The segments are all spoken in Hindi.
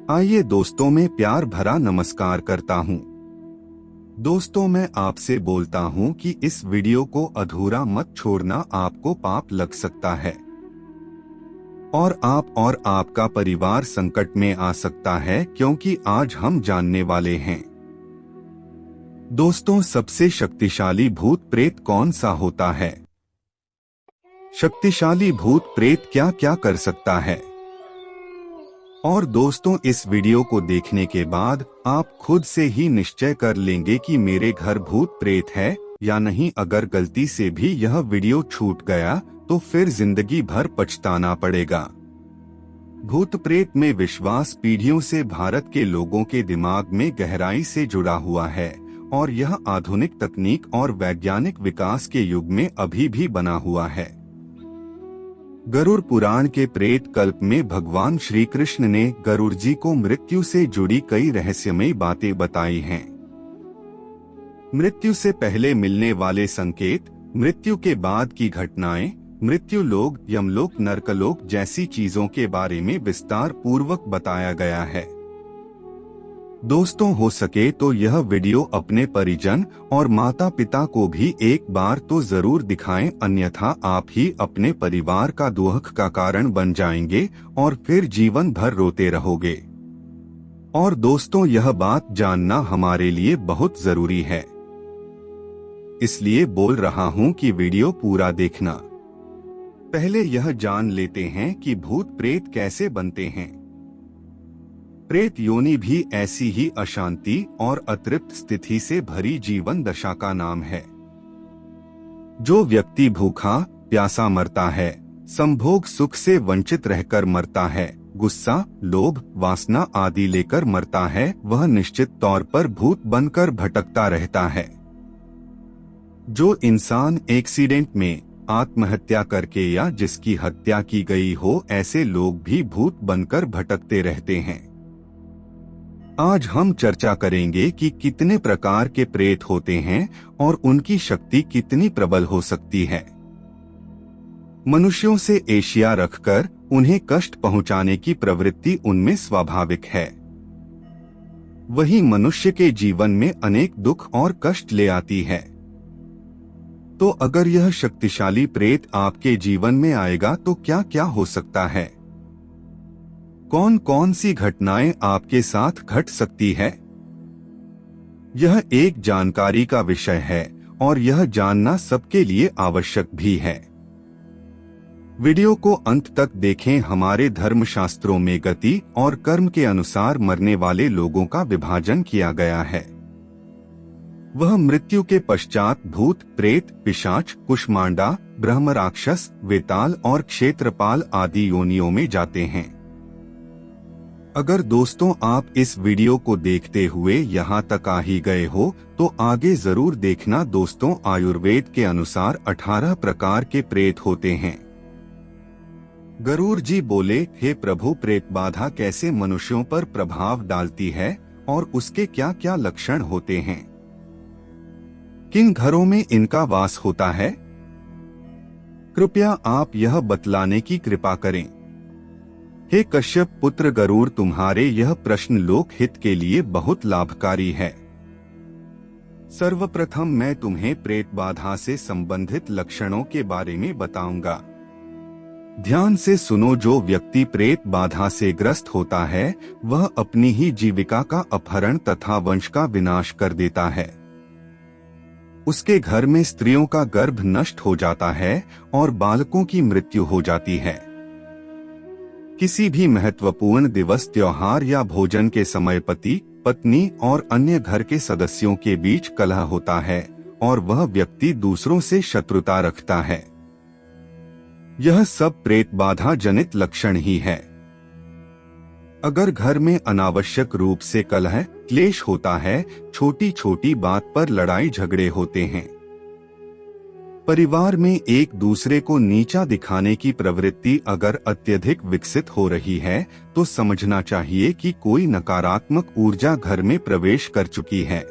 आइए दोस्तों, मैं प्यार भरा नमस्कार करता हूं। दोस्तों, मैं आपसे बोलता हूं कि इस वीडियो को अधूरा मत छोड़ना, आपको पाप लग सकता है और आप और आपका परिवार संकट में आ सकता है, क्योंकि आज हम जानने वाले हैं दोस्तों, सबसे शक्तिशाली भूत प्रेत कौन सा होता है। शक्तिशाली भूत प्रेत क्या क्या कर सकता है। और दोस्तों, इस वीडियो को देखने के बाद आप खुद से ही निश्चय कर लेंगे कि मेरे घर भूत प्रेत है या नहीं। अगर गलती से भी यह वीडियो छूट गया तो फिर जिंदगी भर पछताना पड़ेगा। भूत प्रेत में विश्वास पीढ़ियों से भारत के लोगों के दिमाग में गहराई से जुड़ा हुआ है और यह आधुनिक तकनीक और वैज्ञानिक विकास के युग में अभी भी बना हुआ है। गरुड़ पुराण के प्रेत कल्प में भगवान श्री कृष्ण ने गरुड़ जी को मृत्यु से जुड़ी कई रहस्यमयी बातें बताई हैं। मृत्यु से पहले मिलने वाले संकेत, मृत्यु के बाद की घटनाएं, मृत्यु लोक, यमलोक, नरकलोक जैसी चीजों के बारे में विस्तार पूर्वक बताया गया है। दोस्तों, हो सके तो यह वीडियो अपने परिजन और माता पिता को भी एक बार तो जरूर दिखाएं, अन्यथा आप ही अपने परिवार का दुख का कारण बन जाएंगे और फिर जीवन भर रोते रहोगे। और दोस्तों, यह बात जानना हमारे लिए बहुत जरूरी है, इसलिए बोल रहा हूं कि वीडियो पूरा देखना। पहले यह जान लेते हैं कि भूत प्रेत कैसे बनते हैं। प्रेत योनि भी ऐसी ही अशांति और अतृप्त स्थिति से भरी जीवन दशा का नाम है। जो व्यक्ति भूखा प्यासा मरता है, संभोग सुख से वंचित रहकर मरता है, गुस्सा, लोभ, वासना आदि लेकर मरता है, वह निश्चित तौर पर भूत बनकर भटकता रहता है। जो इंसान एक्सीडेंट में आत्महत्या करके या जिसकी हत्या की गई हो, ऐसे लोग भी भूत बनकर भटकते रहते हैं। आज हम चर्चा करेंगे कि कितने प्रकार के प्रेत होते हैं और उनकी शक्ति कितनी प्रबल हो सकती है। मनुष्यों से एशिया रखकर उन्हें कष्ट पहुंचाने की प्रवृत्ति उनमें स्वाभाविक है। वही मनुष्य के जीवन में अनेक दुख और कष्ट ले आती है। तो अगर यह शक्तिशाली प्रेत आपके जीवन में आएगा तो क्या क्या हो सकता है, कौन कौन सी घटनाएं आपके साथ घट सकती है। यह एक जानकारी का विषय है और यह जानना सबके लिए आवश्यक भी है। वीडियो को अंत तक देखें। हमारे धर्मशास्त्रों में गति और कर्म के अनुसार मरने वाले लोगों का विभाजन किया गया है। वह मृत्यु के पश्चात भूत, प्रेत, पिशाच, कुष्मांडा, ब्रह्म राक्षस, वेताल और क्षेत्रपाल आदि योनियों में जाते हैं। अगर दोस्तों आप इस वीडियो को देखते हुए यहाँ तक आ ही गए हो तो आगे जरूर देखना। दोस्तों, आयुर्वेद के अनुसार 18 प्रकार के प्रेत होते हैं। गरुड़ जी बोले, हे प्रभु, प्रेत बाधा कैसे मनुष्यों पर प्रभाव डालती है और उसके क्या क्या लक्षण होते हैं, किन घरों में इनका वास होता है, कृपया आप यह बतलाने की कृपा करें। हे कश्यप पुत्र गरुड़, तुम्हारे यह प्रश्न लोक हित के लिए बहुत लाभकारी है। सर्वप्रथम मैं तुम्हें प्रेत बाधा से संबंधित लक्षणों के बारे में बताऊंगा। ध्यान से सुनो। जो व्यक्ति प्रेत बाधा से ग्रस्त होता है वह अपनी ही जीविका का अपहरण तथा वंश का विनाश कर देता है। उसके घर में स्त्रियों का गर्भ नष्ट हो जाता है और बालकों की मृत्यु हो जाती है। किसी भी महत्वपूर्ण दिवस, त्योहार या भोजन के समय पति, पत्नी और अन्य घर के सदस्यों के बीच कलह होता है और वह व्यक्ति दूसरों से शत्रुता रखता है। यह सब प्रेत बाधा जनित लक्षण ही है। अगर घर में अनावश्यक रूप से कलह, क्लेश होता है, छोटी छोटी बात पर लड़ाई झगड़े होते हैं, परिवार में एक दूसरे को नीचा दिखाने की प्रवृत्ति अगर अत्यधिक विकसित हो रही है तो समझना चाहिए कि कोई नकारात्मक ऊर्जा घर में प्रवेश कर चुकी है।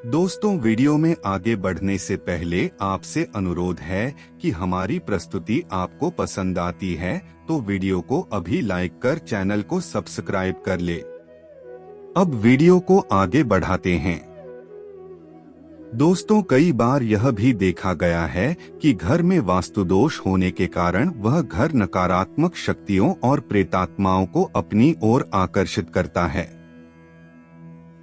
दोस्तों, वीडियो में आगे बढ़ने से पहले आपसे अनुरोध है कि हमारी प्रस्तुति आपको पसंद आती है तो वीडियो को अभी लाइक कर चैनल को सब्सक्राइब कर ले। अब वीडियो को आगे बढ़ाते हैं। दोस्तों, कई बार यह भी देखा गया है कि घर में वास्तु दोष होने के कारण वह घर नकारात्मक शक्तियों और प्रेतात्माओं को अपनी ओर आकर्षित करता है।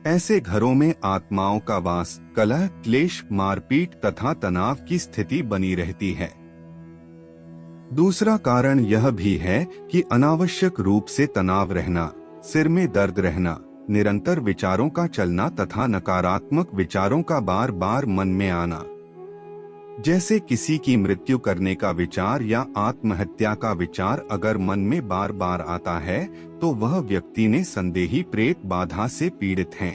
ऐसे घरों में आत्माओं का वास, कलह, क्लेश, मारपीट तथा तनाव की स्थिति बनी रहती है। दूसरा कारण यह भी है कि अनावश्यक रूप से तनाव रहना, सिर में दर्द रहना, निरंतर विचारों का चलना तथा नकारात्मक विचारों का बार बार मन में आना, जैसे किसी की मृत्यु करने का विचार या आत्महत्या का विचार अगर मन में बार बार आता है तो वह व्यक्ति ने संदेही प्रेत बाधा से पीड़ित हैं।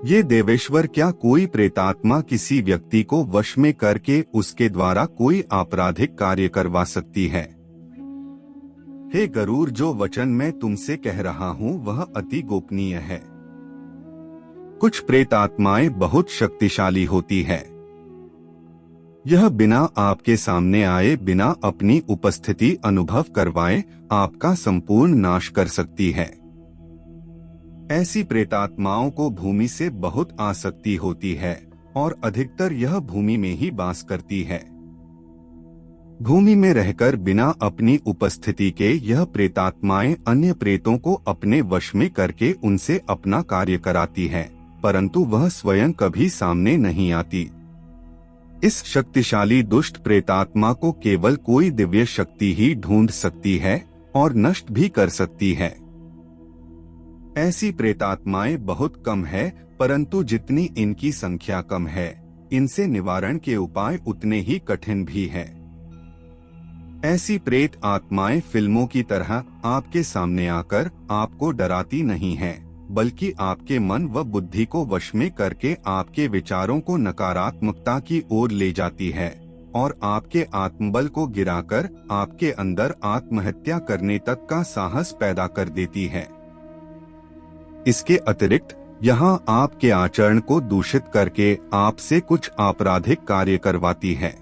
ये देवेश्वर, क्या कोई प्रेतात्मा किसी व्यक्ति को वश में करके उसके द्वारा कोई आपराधिक कार्य करवा सकती है? हे गरुड़, जो वचन मैं तुमसे कह रहा हूँ वह अति गोपनीय है। कुछ प्रेतात्माएं बहुत शक्तिशाली होती है। यह बिना आपके सामने आए, बिना अपनी उपस्थिति अनुभव करवाए आपका संपूर्ण नाश कर सकती है। ऐसी प्रेतात्माओं को भूमि से बहुत आसक्ति होती है और अधिकतर यह भूमि में ही वास करती है। भूमि में रहकर बिना अपनी उपस्थिति के यह प्रेतात्माएं अन्य प्रेतों को अपने वश में करके उनसे अपना कार्य कराती है, परंतु वह स्वयं कभी सामने नहीं आती। इस शक्तिशाली दुष्ट प्रेतात्मा को केवल कोई दिव्य शक्ति ही ढूंढ सकती है और नष्ट भी कर सकती है। ऐसी प्रेतात्माएं बहुत कम है, परंतु जितनी इनकी संख्या कम है, इनसे निवारण के उपाय उतने ही कठिन भी है। ऐसी प्रेत आत्माएं फिल्मों की तरह आपके सामने आकर आपको डराती नहीं हैं, बल्कि आपके मन व बुद्धि को वश में करके आपके विचारों को नकारात्मकता की ओर ले जाती है और आपके आत्मबल को गिराकर आपके अंदर आत्महत्या करने तक का साहस पैदा कर देती है। इसके अतिरिक्त यहाँ आपके आचरण को दूषित करके आपसे कुछ आपराधिक कार्य करवाती है।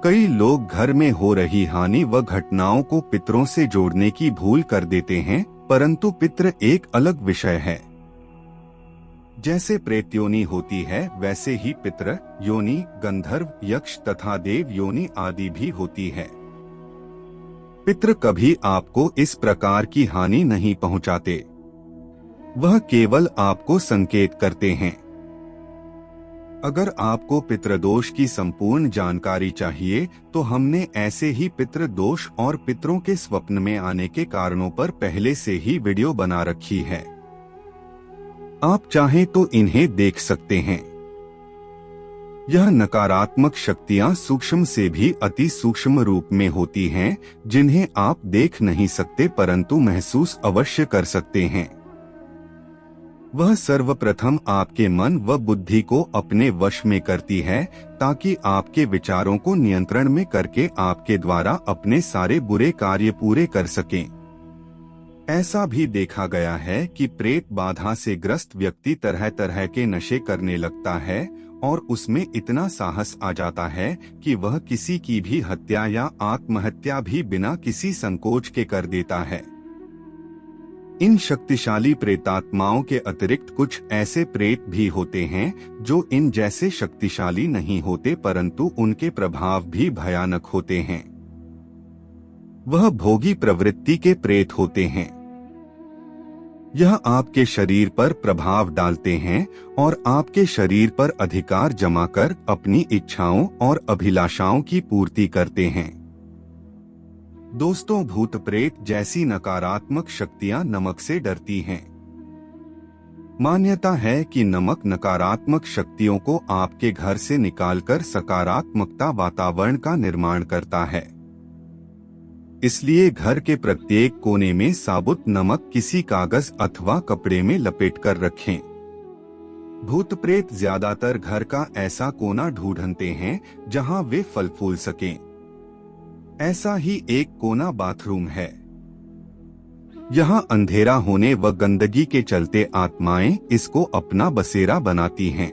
कई लोग घर में हो रही हानि व घटनाओं को पितरों से जोड़ने की भूल कर देते हैं, परंतु पितृ एक अलग विषय है। जैसे प्रेत योनि होती है, वैसे ही पितृ योनि, गंधर्व, यक्ष तथा देव योनि आदि भी होती है। पितृ कभी आपको इस प्रकार की हानि नहीं पहुंचाते, वह केवल आपको संकेत करते हैं। अगर आपको पितृदोष की संपूर्ण जानकारी चाहिए तो हमने ऐसे ही पितृदोष और पितरों के स्वप्न में आने के कारणों पर पहले से ही वीडियो बना रखी है। आप चाहें तो इन्हें देख सकते हैं। यह नकारात्मक शक्तियां सूक्ष्म से भी अति सूक्ष्म रूप में होती हैं, जिन्हें आप देख नहीं सकते परंतु महसूस अवश्य कर सकते हैं। वह सर्वप्रथम आपके मन व बुद्धि को अपने वश में करती है ताकि आपके विचारों को नियंत्रण में करके आपके द्वारा अपने सारे बुरे कार्य पूरे कर सकें। ऐसा भी देखा गया है कि प्रेत बाधा से ग्रस्त व्यक्ति तरह तरह के नशे करने लगता है और उसमें इतना साहस आ जाता है कि वह किसी की भी हत्या या आत्महत्या भी बिना किसी संकोच के कर देता है। इन शक्तिशाली प्रेतात्माओं के अतिरिक्त कुछ ऐसे प्रेत भी होते हैं जो इन जैसे शक्तिशाली नहीं होते, परंतु उनके प्रभाव भी भयानक होते हैं। वह भोगी प्रवृत्ति के प्रेत होते हैं। यह आपके शरीर पर प्रभाव डालते हैं और आपके शरीर पर अधिकार जमाकर अपनी इच्छाओं और अभिलाषाओं की पूर्ति करते हैं। दोस्तों, भूत प्रेत जैसी नकारात्मक शक्तियां नमक से डरती हैं। मान्यता है कि नमक नकारात्मक शक्तियों को आपके घर से निकालकर सकारात्मकता वातावरण का निर्माण करता है। इसलिए घर के प्रत्येक कोने में साबुत नमक किसी कागज अथवा कपड़े में लपेटकर रखें। भूत प्रेत ज्यादातर घर का ऐसा कोना ढूंढते हैं जहां वे फल फूल सकें। ऐसा ही एक कोना बाथरूम है। यहाँ अंधेरा होने व गंदगी के चलते आत्माएं इसको अपना बसेरा बनाती हैं।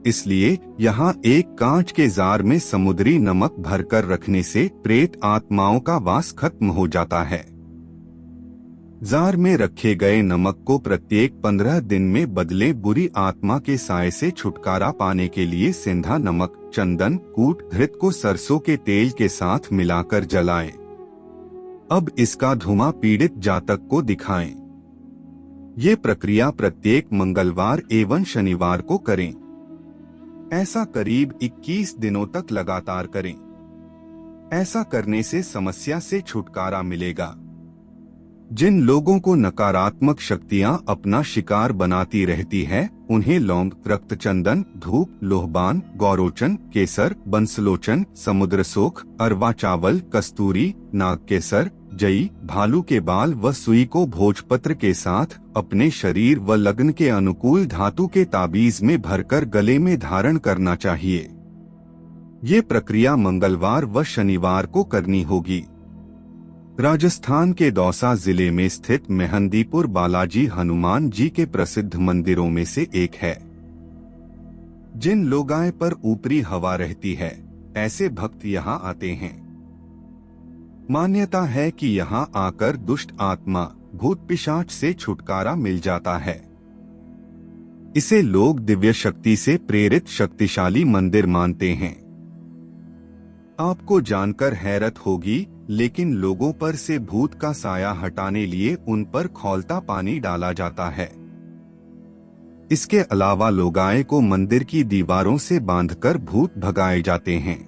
इसलिए यहाँ एक कांच के जार में समुद्री नमक भरकर रखने से प्रेत आत्माओं का वास खत्म हो जाता है। जार में रखे गए नमक को प्रत्येक 15 दिन में बदले बुरी आत्मा के साए से छुटकारा पाने के लिए सेंधा नमक, चंदन, कूट घृत को सरसों के तेल के साथ मिलाकर जलाएं। अब इसका धुआं पीड़ित जातक को दिखाएं। ये प्रक्रिया प्रत्येक मंगलवार एवं शनिवार को करें। ऐसा करीब 21 दिनों तक लगातार करें। ऐसा करने से समस्या से छुटकारा मिलेगा। जिन लोगों को नकारात्मक शक्तियां अपना शिकार बनाती रहती है, उन्हें लौंग, रक्तचंदन, धूप, लोहबान, गौरोचन, केसर, बंसलोचन, समुद्रसोख, अरवा चावल, कस्तूरी, नागकेसर, जई, भालू के बाल व सुई को भोजपत्र के साथ अपने शरीर व लग्न के अनुकूल धातु के ताबीज में भरकर गले में धारण करना चाहिए। ये प्रक्रिया मंगलवार व शनिवार को करनी होगी। राजस्थान के दौसा जिले में स्थित मेहंदीपुर बालाजी हनुमान जी के प्रसिद्ध मंदिरों में से एक है। जिन लोगाए पर ऊपरी हवा रहती है, ऐसे भक्त यहाँ आते हैं। मान्यता है कि यहाँ आकर दुष्ट आत्मा, भूत पिशाच से छुटकारा मिल जाता है। इसे लोग दिव्य शक्ति से प्रेरित शक्तिशाली मंदिर मानते हैं। आपको जानकर हैरत होगी, लेकिन लोगों पर से भूत का साया हटाने लिए उन पर खौलता पानी डाला जाता है। इसके अलावा लोगाए को मंदिर की दीवारों से बांधकर भूत भगाए जाते हैं।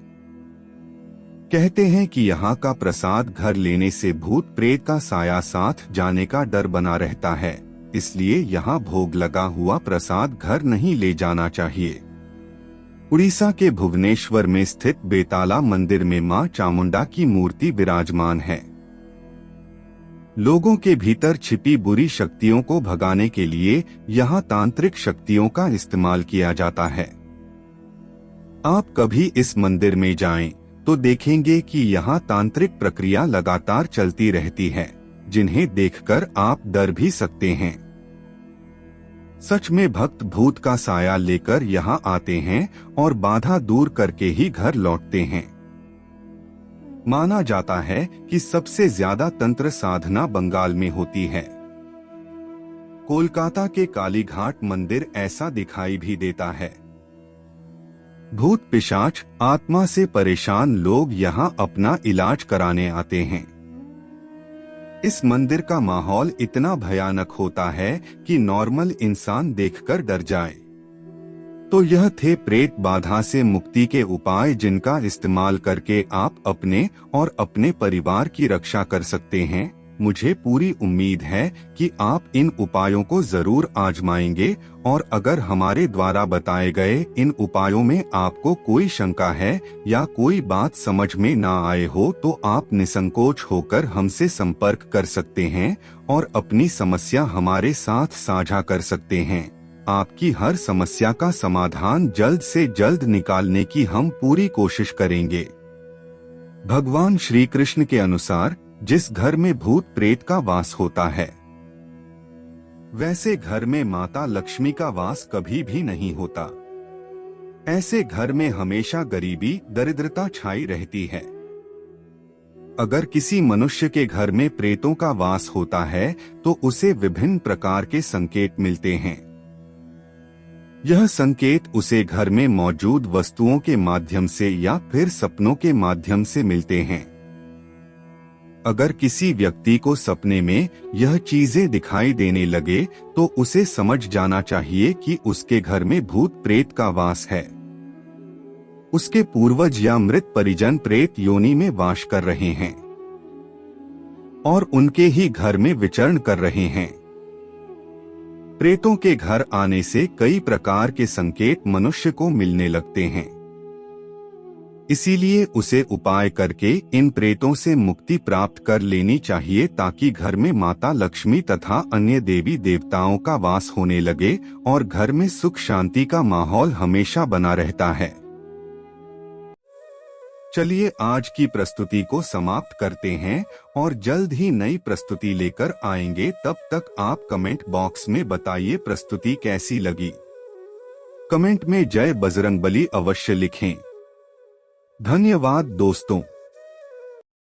कहते हैं कि यहाँ का प्रसाद घर लेने से भूत प्रेत का साया साथ जाने का डर बना रहता है, इसलिए यहाँ भोग लगा हुआ प्रसाद घर नहीं ले जाना चाहिए। उड़ीसा के भुवनेश्वर में स्थित बेताला मंदिर में मां चामुंडा की मूर्ति विराजमान है। लोगों के भीतर छिपी बुरी शक्तियों को भगाने के लिए यहाँ तांत्रिक शक्तियों का इस्तेमाल किया जाता है। आप कभी इस मंदिर में जाएं, तो देखेंगे कि यहाँ तांत्रिक प्रक्रिया लगातार चलती रहती है, जिन्हें देखकर आप डर भी सकते हैं। सच में भक्त भूत का साया लेकर यहाँ आते हैं और बाधा दूर करके ही घर लौटते हैं। माना जाता है कि सबसे ज्यादा तंत्र साधना बंगाल में होती है। कोलकाता के कालीघाट मंदिर ऐसा दिखाई भी देता है। भूत पिशाच आत्मा से परेशान लोग यहाँ अपना इलाज कराने आते हैं। इस मंदिर का माहौल इतना भयानक होता है कि नॉर्मल इंसान देखकर डर जाए। तो यह थे प्रेत बाधा से मुक्ति के उपाय, जिनका इस्तेमाल करके आप अपने और अपने परिवार की रक्षा कर सकते हैं। मुझे पूरी उम्मीद है कि आप इन उपायों को जरूर आजमाएंगे, और अगर हमारे द्वारा बताए गए इन उपायों में आपको कोई शंका है या कोई बात समझ में ना आए हो, तो आप निसंकोच होकर हमसे संपर्क कर सकते हैं और अपनी समस्या हमारे साथ साझा कर सकते हैं। आपकी हर समस्या का समाधान जल्द से जल्द निकालने की हम पूरी कोशिश करेंगे। भगवान श्री कृष्ण के अनुसार जिस घर में भूत प्रेत का वास होता है, वैसे घर में माता लक्ष्मी का वास कभी भी नहीं होता। ऐसे घर में हमेशा गरीबी, दरिद्रता छाई रहती है। अगर किसी मनुष्य के घर में प्रेतों का वास होता है तो उसे विभिन्न प्रकार के संकेत मिलते हैं। यह संकेत उसे घर में मौजूद वस्तुओं के माध्यम से या फिर सपनों के माध्यम से मिलते हैं। अगर किसी व्यक्ति को सपने में यह चीजें दिखाई देने लगे तो उसे समझ जाना चाहिए कि उसके घर में भूत प्रेत का वास है। उसके पूर्वज या मृत परिजन प्रेत योनि में वास कर रहे हैं और उनके ही घर में विचरण कर रहे हैं। प्रेतों के घर आने से कई प्रकार के संकेत मनुष्य को मिलने लगते हैं। इसीलिए उसे उपाय करके इन प्रेतों से मुक्ति प्राप्त कर लेनी चाहिए, ताकि घर में माता लक्ष्मी तथा अन्य देवी देवताओं का वास होने लगे और घर में सुख शांति का माहौल हमेशा बना रहता है। चलिए आज की प्रस्तुति को समाप्त करते हैं और जल्द ही नई प्रस्तुति लेकर आएंगे। तब तक आप कमेंट बॉक्स में बताइए प्रस्तुति कैसी लगी। कमेंट में जय बजरंगबली अवश्य लिखें। धन्यवाद दोस्तों।